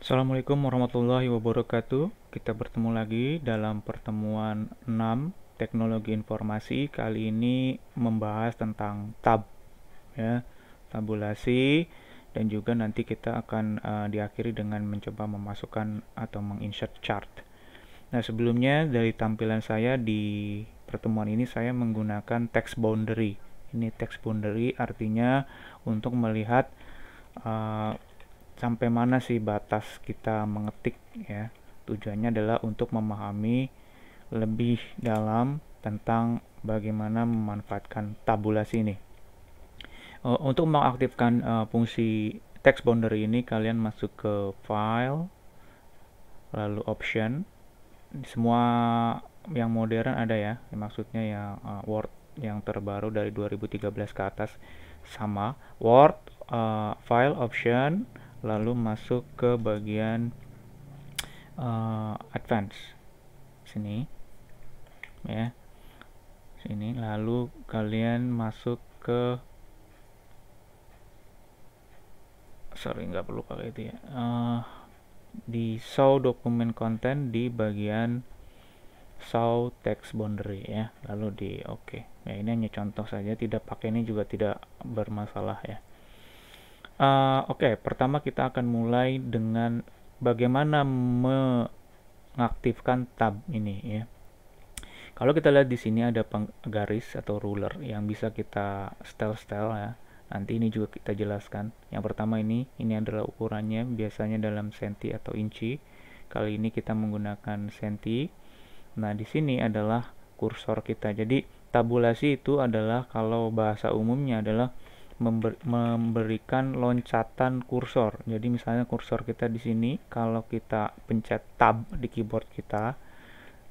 Assalamualaikum warahmatullahi wabarakatuh. Kita bertemu lagi dalam pertemuan 6 teknologi informasi. Kali ini membahas tentang tab, ya, tabulasi, dan juga nanti kita akan diakhiri dengan mencoba memasukkan atau menginsert chart. Nah, sebelumnya dari tampilan saya di pertemuan ini saya menggunakan text boundary. Ini text boundary artinya untuk melihat uh, sampai mana sih batas kita mengetik, ya. Tujuannya adalah untuk memahami lebih dalam tentang bagaimana memanfaatkan tabulasi ini. Untuk mengaktifkan fungsi text boundary ini, kalian masuk ke file, lalu option. Semua yang modern ada ya, maksudnya yang Word yang terbaru dari 2013 ke atas sama. Word, file, option, lalu masuk ke bagian advance sini, ya, sini. Lalu kalian masuk ke, nggak perlu pakai itu ya, di show dokumen konten di bagian show text boundary, ya, lalu di oke. Ya, ini hanya contoh saja, tidak pakai ini juga tidak bermasalah, ya. Oke, pertama kita akan mulai dengan bagaimana mengaktifkan tab ini, ya. Kalau kita lihat di sini ada garis atau ruler yang bisa kita setel-setel, ya. Nanti ini juga kita jelaskan. Yang pertama ini adalah ukurannya, biasanya dalam senti atau inci. Kali ini kita menggunakan senti. Nah, di sini adalah kursor kita. Jadi, tabulasi itu adalah, kalau bahasa umumnya adalah memberikan loncatan kursor. Jadi, misalnya kursor kita di sini, kalau kita pencet tab di keyboard kita,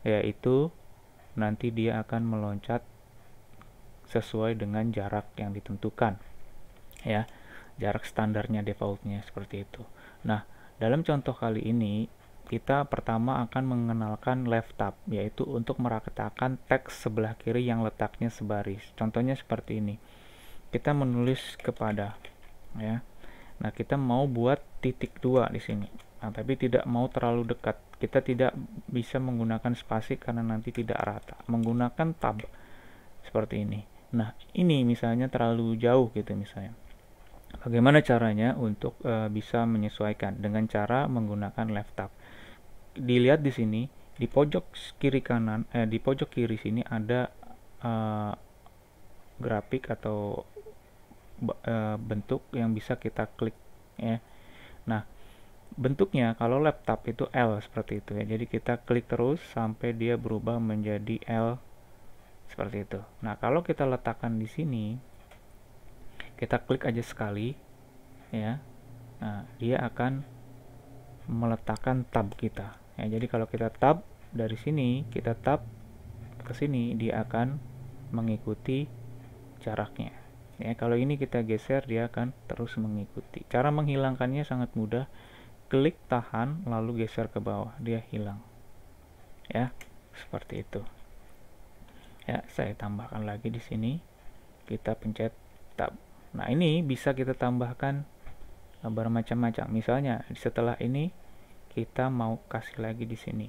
yaitu nanti dia akan meloncat sesuai dengan jarak yang ditentukan, ya. Jarak standarnya, defaultnya seperti itu. Nah, dalam contoh kali ini kita pertama akan mengenalkan left tab, yaitu untuk merasakan teks sebelah kiri yang letaknya sebaris. Contohnya seperti ini. Kita menulis kepada, ya. Nah, kita mau buat titik 2 di sini. Nah, tapi tidak mau terlalu dekat. Kita tidak bisa menggunakan spasi karena nanti tidak rata. Menggunakan tab seperti ini. Nah, ini misalnya terlalu jauh gitu misalnya. Bagaimana caranya untuk bisa menyesuaikan? Dengan cara menggunakan left tab. Dilihat di sini di pojok kiri kanan, di pojok kiri sini ada grafik atau bentuk yang bisa kita klik, ya. Nah, bentuknya kalau laptop itu L seperti itu, ya. Jadi kita klik terus sampai dia berubah menjadi L seperti itu. Nah, kalau kita letakkan di sini, kita klik aja sekali, ya. Nah, dia akan meletakkan tab kita, ya. Jadi kalau kita tab dari sini, kita tab ke sini, dia akan mengikuti jaraknya, ya. Kalau ini kita geser, dia akan terus mengikuti. Cara menghilangkannya sangat mudah. Klik, tahan, lalu geser ke bawah, dia hilang, ya. Seperti itu, ya. Saya tambahkan lagi di sini, kita pencet tab. Nah, ini bisa kita tambahkan bermacam-macam. Misalnya setelah ini kita mau kasih lagi di sini,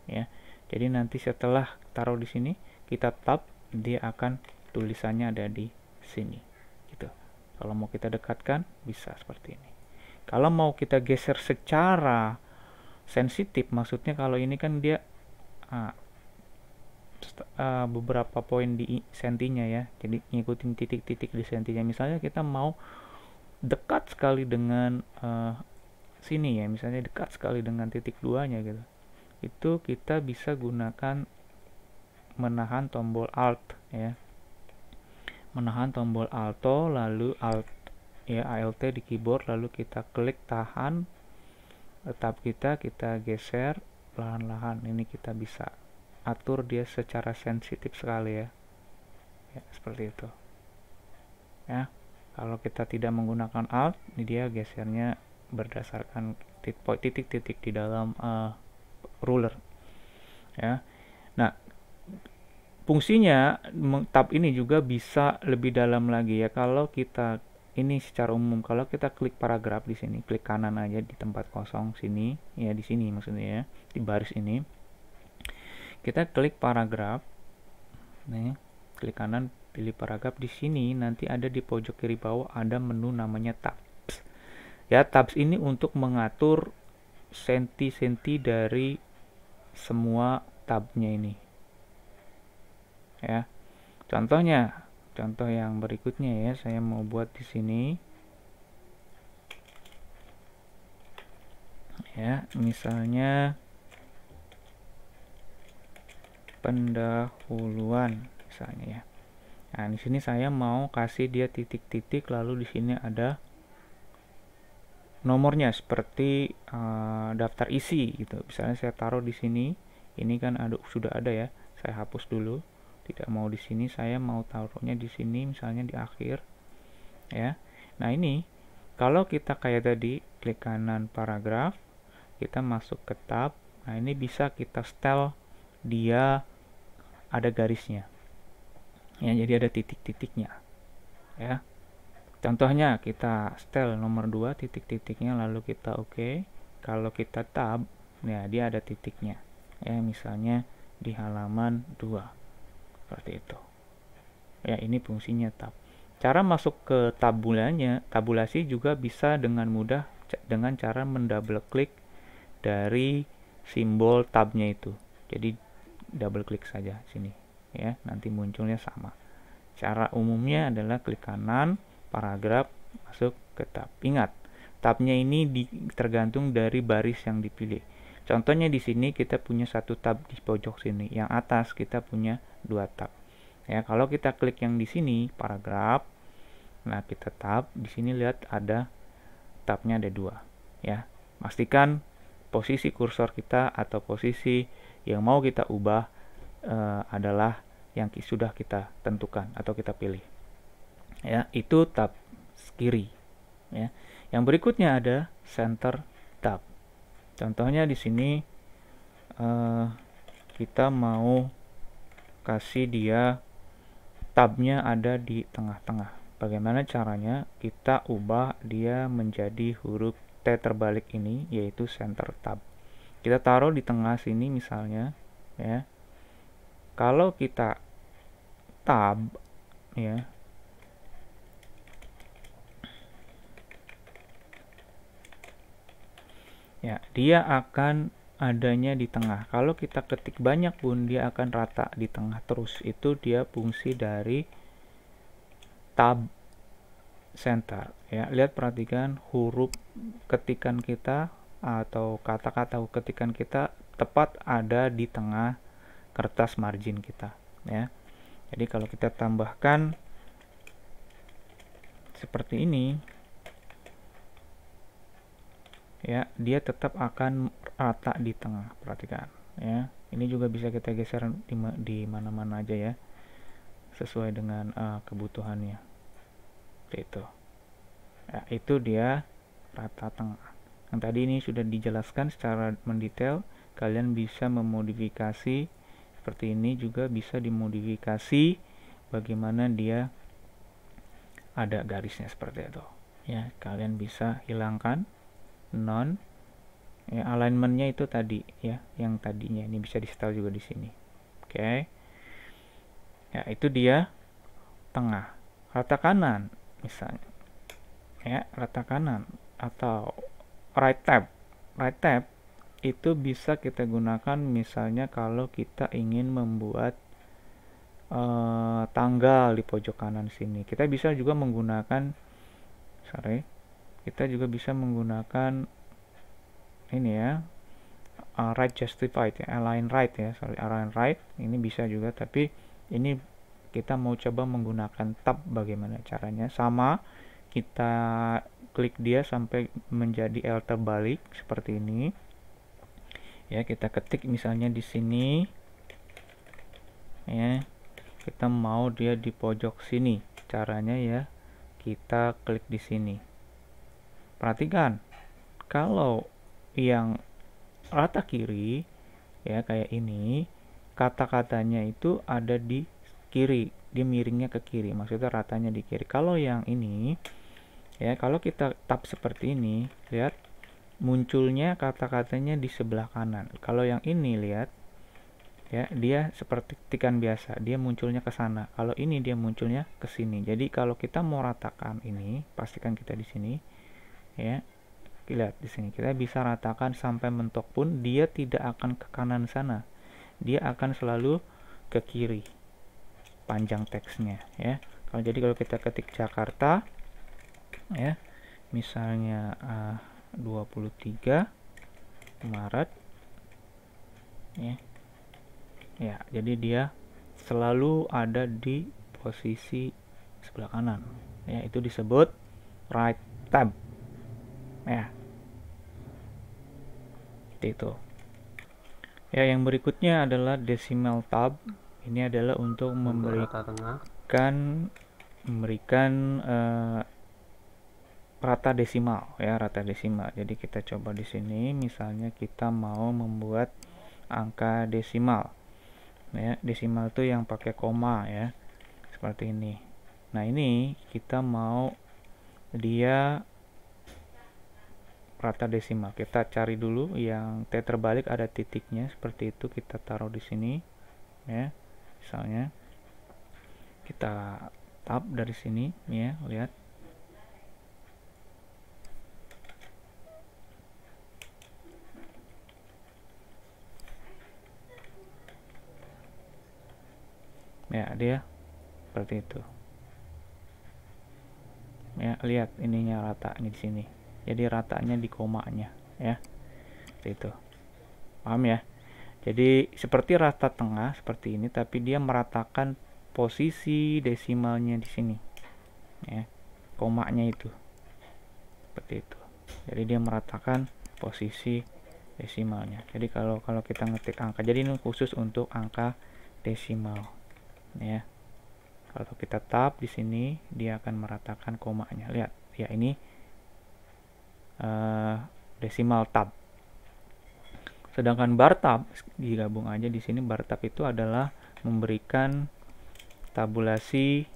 ya. Jadi nanti setelah taruh di sini, kita tab, dia akan tulisannya ada di sini, gitu. Kalau mau kita dekatkan, bisa seperti ini. Kalau mau kita geser secara sensitif, maksudnya kalau ini kan dia beberapa poin di sentinya, ya. Jadi ngikutin titik-titik di sentinya. Misalnya kita mau dekat sekali dengan sini, ya. Misalnya dekat sekali dengan titik 2-nya gitu. Itu kita bisa gunakan menahan tombol Alt, ya. Menahan tombol Alto, lalu Alt, ya, Alt di keyboard, lalu kita klik, tahan tab kita geser perlahan-lahan. Ini kita bisa atur dia secara sensitif sekali, ya. Ya, seperti itu, ya. Kalau kita tidak menggunakan Alt, ini dia gesernya berdasarkan titik-titik di dalam ruler, ya. Nah, fungsinya tab ini juga bisa lebih dalam lagi, ya. Kalau kita ini secara umum. Kalau kita klik paragraf di sini, klik kanan aja di tempat kosong sini, ya di sini maksudnya ya, di baris ini. Kita klik paragraf. Nih, klik kanan, pilih paragraf. Di sini nanti ada di pojok kiri bawah ada menu namanya tabs. Ya, tabs ini untuk mengatur senti-senti dari semua tabnya ini. Ya. Contoh yang berikutnya ya, saya mau buat di sini. Ya, misalnya pendahuluan misalnya ya. Nah, di sini saya mau kasih dia titik-titik, lalu di sini ada nomornya seperti daftar isi gitu. Misalnya saya taruh di sini. Ini kan sudah ada ya. Saya hapus dulu. Tidak mau di sini, saya mau taruhnya di sini misalnya di akhir. Ya. Nah, ini kalau kita kayak tadi klik kanan paragraf, kita masuk ke tab. Nah, ini bisa kita setel dia ada garisnya. Ya, jadi ada titik-titiknya. Ya. Contohnya kita setel nomor 2 titik-titiknya, lalu kita oke. Kalau kita tab, ya dia ada titiknya. Ya, misalnya di halaman 2. Seperti itu. Ya, ini fungsinya tab. Cara masuk ke tabulasi juga bisa dengan mudah dengan cara mendouble klik dari simbol tabnya itu. Jadi double klik saja sini ya, nanti munculnya sama. Cara umumnya adalah klik kanan paragraf, masuk ke tab. Ingat, tabnya ini tergantung dari baris yang dipilih. Contohnya di sini kita punya satu tab di pojok sini, yang atas kita punya 2 tab. Ya, kalau kita klik yang di sini paragraf, nah kita tab, di sini lihat ada tabnya ada 2. Ya, pastikan posisi kursor kita atau posisi yang mau kita ubah adalah yang sudah kita tentukan atau kita pilih. Ya, itu tab kiri. Ya, yang berikutnya ada center tab. Contohnya di sini kita mau kasih dia tabnya ada di tengah-tengah. Bagaimana caranya? Kita ubah dia menjadi huruf T terbalik ini, yaitu center tab. Kita taruh di tengah sini misalnya, ya. Kalau kita tab, ya, ya, dia akan adanya di tengah. Kalau kita ketik banyak pun dia akan rata di tengah terus. Itu dia fungsi dari tab center. Ya, lihat, perhatikan huruf ketikan kita atau kata-kata ketikan kita tepat ada di tengah kertas margin kita. Ya, jadi kalau kita tambahkan seperti ini, ya, dia tetap akan rata di tengah. Perhatikan ya, ini juga bisa kita geser di mana-mana aja ya, sesuai dengan kebutuhannya. Itu ya, itu dia rata tengah. Yang tadi ini sudah dijelaskan secara mendetail. Kalian bisa memodifikasi seperti ini, juga bisa dimodifikasi bagaimana dia ada garisnya seperti itu ya. Kalian bisa hilangkan non ya, alignmentnya itu tadi ya, yang tadinya ini bisa di setel juga di sini. Oke. Ya, itu dia tengah. Rata kanan misalnya ya, rata kanan atau right tab. Right tab itu bisa kita gunakan misalnya kalau kita ingin membuat tanggal di pojok kanan sini. Kita bisa juga menggunakan kita juga bisa menggunakan ini ya, right justified ya, align right ya, align right ini bisa juga, tapi ini kita mau coba menggunakan tab. Bagaimana caranya? Sama, kita klik dia sampai menjadi L terbalik seperti ini ya. Kita ketik misalnya di sini ya, kita mau dia di pojok sini. Caranya ya, kita klik di sini. Perhatikan, kalau yang rata kiri ya kayak ini, kata-katanya itu ada di kiri, dia miringnya ke kiri, maksudnya ratanya di kiri. Kalau yang ini Ya, kalau kita tab seperti ini, lihat munculnya kata-katanya di sebelah kanan. Kalau yang ini lihat, ya, dia seperti ketikan biasa, dia munculnya ke sana. Kalau ini dia munculnya ke sini. Jadi kalau kita mau ratakan ini, pastikan kita di sini, ya. Lihat di sini kita bisa ratakan sampai mentok pun dia tidak akan ke kanan sana. Dia akan selalu ke kiri. Panjang teksnya, ya. Kalau kita ketik Jakarta, ya, misalnya 23 Maret, ya. Ya, jadi dia selalu ada di posisi sebelah kanan. Ya, itu disebut right tab. Ya, itu. Ya, yang berikutnya adalah decimal tab. Ini adalah untuk memberikan rata desimal, ya, rata desimal. Jadi kita coba di sini, misalnya kita mau membuat angka desimal. Ya, desimal itu yang pakai koma, ya, seperti ini. Nah, ini kita mau dia rata desimal. Kita cari dulu yang T terbalik ada titiknya, seperti itu kita taruh di sini, ya. Misalnya kita tab dari sini, ya, lihat. Ya, dia seperti itu. Ya, lihat ininya rata ini di sini. Jadi ratanya di komanya, ya. Seperti itu. Paham ya? Jadi seperti rata tengah seperti ini, tapi dia meratakan posisi desimalnya di sini, ya. Komanya itu. Seperti itu. Jadi dia meratakan posisi desimalnya. Jadi kalau kita ngetik angka, jadi ini khusus untuk angka desimal, ya. Kalau kita tab di sini, dia akan meratakan komanya. Lihat, ya, ini desimal tab. Sedangkan bar tab digabung aja di sini. Bar tab itu adalah memberikan tabulasi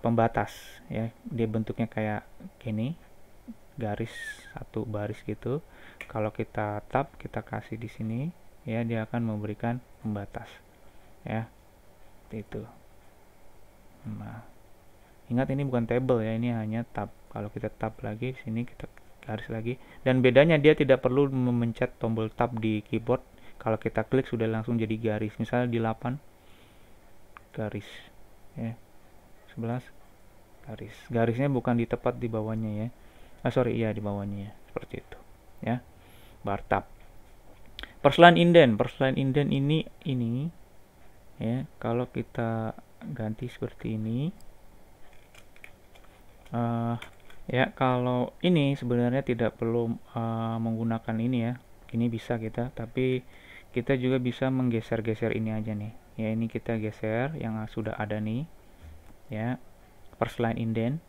pembatas, ya. Dia bentuknya kayak gini, garis satu baris gitu. Kalau kita tab, kita kasih di sini, ya, dia akan memberikan pembatas, ya. Itu. Nah, ingat ini bukan table, ya, ini hanya tab. Kalau kita tab lagi sini, kita garis lagi, dan bedanya dia tidak perlu memencet tombol tab di keyboard. Kalau kita klik sudah langsung jadi garis. Misalnya di 8 garis, ya, 11 garis. Garisnya bukan di tepat di bawahnya, ya. Iya, di bawahnya, ya. Seperti itu, ya. Bar tab. Perselain inden ini, ya, kalau kita ganti seperti ini, ya, kalau ini sebenarnya tidak perlu menggunakan ini, ya. Ini bisa kita, tapi kita juga bisa menggeser-geser ini aja nih, ya. Ini kita geser yang sudah ada nih, ya, perselain inden,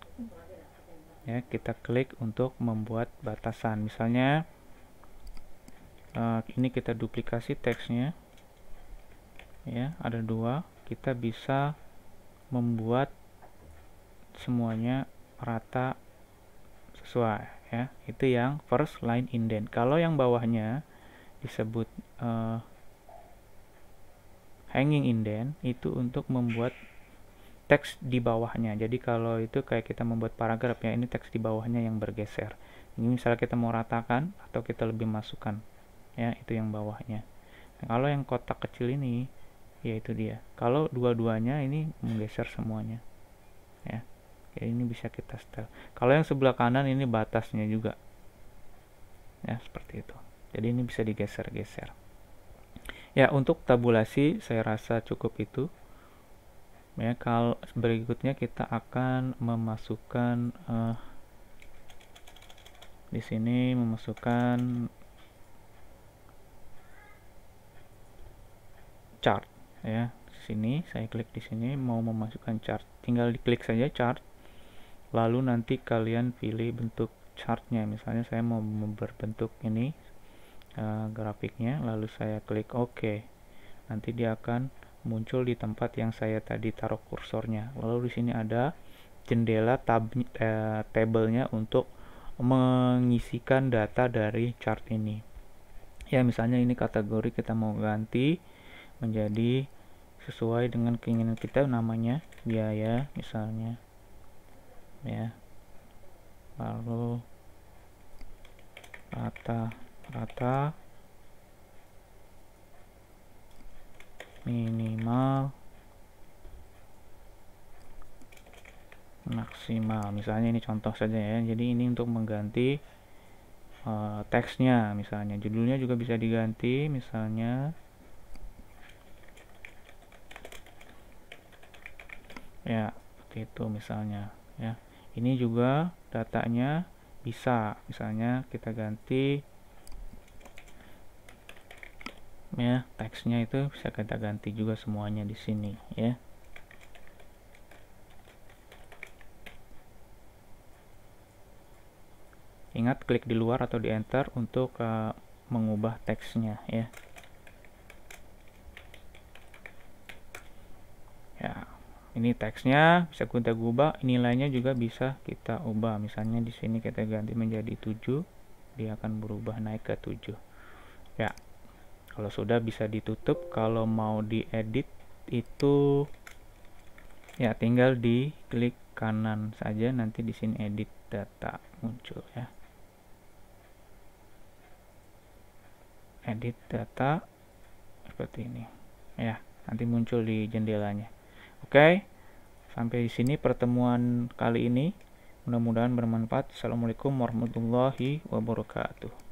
ya. Kita klik untuk membuat batasan. Misalnya ini kita duplikasi teksnya, ya, ada 2. Kita bisa membuat semuanya rata sesuai, ya. Itu yang first line indent. Kalau yang bawahnya disebut hanging indent, itu untuk membuat teks di bawahnya. Jadi kalau itu kayak kita membuat paragraf, ya, ini teks di bawahnya yang bergeser. Ini misalnya kita mau ratakan atau kita lebih masukkan, ya, itu yang bawahnya. Nah, kalau yang kotak kecil ini, ya, itu dia. Kalau dua-duanya ini menggeser semuanya, ya. Ya, ini bisa kita setel. Kalau yang sebelah kanan ini batasnya juga, ya, seperti itu. Jadi ini bisa digeser-geser. Ya, untuk tabulasi saya rasa cukup itu, ya. Kalau berikutnya kita akan memasukkan di sini memasukkan chart, ya. Sini saya klik di sini mau memasukkan chart, tinggal diklik saja chart, lalu nanti kalian pilih bentuk chartnya. Misalnya saya mau berbentuk ini grafiknya, lalu saya klik OK. Nanti dia akan muncul di tempat yang saya tadi taruh kursornya. Lalu di sini ada jendela tabelnya untuk mengisikan data dari chart ini. Ya, misalnya ini kategori kita mau ganti menjadi sesuai dengan keinginan kita, namanya biaya misalnya ya, lalu rata minimal maksimal, misalnya ini contoh saja ya. Jadi ini untuk mengganti teksnya, misalnya judulnya juga bisa diganti, misalnya ya seperti itu misalnya ya. Ini juga datanya bisa, misalnya kita ganti ya, teksnya itu bisa kita ganti juga semuanya di sini ya. Ingat, klik di luar atau di enter untuk mengubah teksnya ya. Ya, ini teksnya bisa kita ubah, nilainya juga bisa kita ubah. Misalnya di sini kita ganti menjadi 7, dia akan berubah naik ke 7. Ya. Kalau sudah bisa ditutup. Kalau mau diedit itu ya tinggal di klik kanan saja, nanti di sini edit data muncul ya. Edit data seperti ini ya, nanti muncul di jendelanya. Oke, sampai di sini pertemuan kali ini, mudah-mudahan bermanfaat. Assalamualaikum warahmatullahi wabarakatuh.